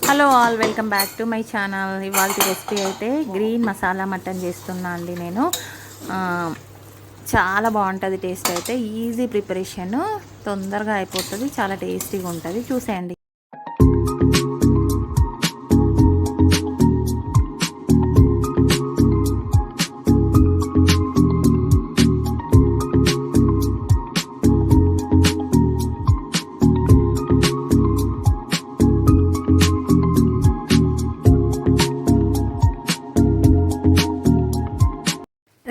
Hello all, welcome back to my channel. ఇవాళ recipe అయితే green masala mutton చేస్తున్నా అండి నేను. చాలా బాగుంటుంది టేస్ట్. అయితే ఈజీ ప్రిపరేషన్, తొందరగా అయిపోతుంది, చాలా టేస్టీగా ఉంటుంది. చూసేయండి.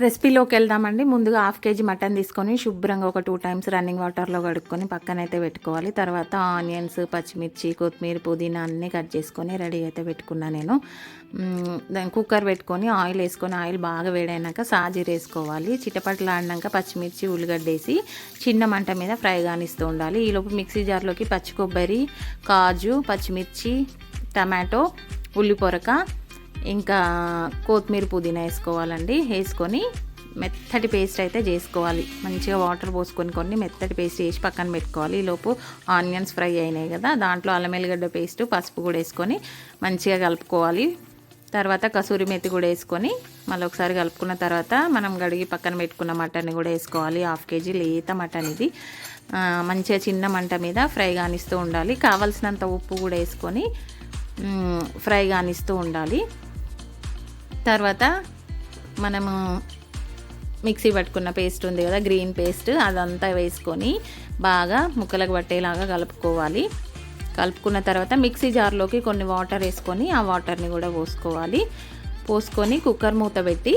రెసిపీలోకి వెళ్దామండి. ముందుగా 1/2 kg మటన్ తీసుకొని శుభ్రంగా ఒక 2 times రన్నింగ్ వాటర్లో కడుక్కొని పక్కనైతే పెట్టుకోవాలి. తర్వాత ఆనియన్స్, పచ్చిమిర్చి, కొత్తిమీర, పుదీనా అన్నీ కట్ చేసుకొని రెడీ అయితే పెట్టుకున్నా నేను. కుక్కర్ పెట్టుకొని ఆయిల్ వేసుకొని, ఆయిల్ బాగా వేడైనాక సాజీర వేసుకోవాలి. చిటపట్లాడినాక పచ్చిమిర్చి, ఉల్లిగడ్డ వేసి చిన్న మంట మీద ఫ్రై కానిస్తూ ఉండాలి. ఈలోపు మిక్సీ జార్లోకి పచ్చి కొబ్బరి, కాజు, పచ్చిమిర్చి, టమాటో, ఉల్లిపొరక, ఇంకా కొత్తిమీర, పుదీనా వేసుకోవాలండి. వేసుకొని మెత్తటి పేస్ట్ అయితే చేసుకోవాలి. మంచిగా వాటర్ పోసుకొని కొన్ని మెత్తటి పేస్ట్ వేసి పక్కన పెట్టుకోవాలి. ఈలోపు ఆనియన్స్ ఫ్రై అయినాయి కదా, దాంట్లో అల్లం ఎల్లిగడ్డ పేస్ట్, పసుపు కూడా వేసుకొని మంచిగా కలుపుకోవాలి. తర్వాత కసూరి మెత్తి కూడా వేసుకొని మళ్ళీ ఒకసారి కలుపుకున్న తర్వాత మనం గడిగి పక్కన పెట్టుకున్న మటన్ కూడా వేసుకోవాలి. 1/2 kg లేత మటన్ ఇది. మంచిగా చిన్న మంట మీద ఫ్రై కానిస్తూ ఉండాలి. కావలసినంత ఉప్పు కూడా వేసుకొని ఫ్రై కానిస్తూ ఉండాలి. తర్వాత మనము మిక్సీ పట్టుకున్న పేస్ట్ ఉంది కదా, గ్రీన్ పేస్ట్, అదంతా వేసుకొని బాగా ముక్కలకు పట్టేలాగా కలుపుకోవాలి. కలుపుకున్న తర్వాత మిక్సీ జార్లోకి కొన్ని వాటర్ వేసుకొని ఆ వాటర్ని కూడా పోసుకొని కుక్కర్ మూత పెట్టి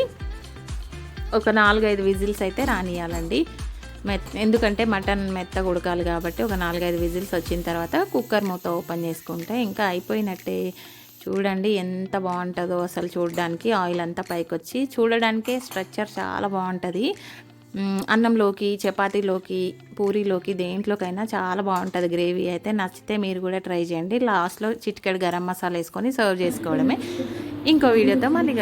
ఒక 4-5 విజిల్స్ అయితే రానియాలండి. ఎందుకంటే మటన్ మెత్తగా ఉడకాలి కాబట్టి ఒక 4-5 విజిల్స్ వచ్చిన తర్వాత కుక్కర్ మూత ఓపెన్ చేసుకుంటే ఇంకా అయిపోయినట్టే. చూడండి ఎంత బాగుంటుందో అసలు. చూడడానికి ఆయిల్ అంతా పైకి వచ్చి చూడడానికే స్ట్రక్చర్ చాలా బాగుంటుంది. అన్నంలోకి, చపాతీలోకి, పూరీలోకి, దేంట్లోకైనా చాలా బాగుంటుంది గ్రేవీ. అయితే నచ్చితే మీరు కూడా ట్రై చేయండి. లాస్ట్లో చిటికెడు గరం మసాలా వేసుకొని సర్వ్ చేసుకోవడమే. ఇంకో వీడియోతో మళ్ళీ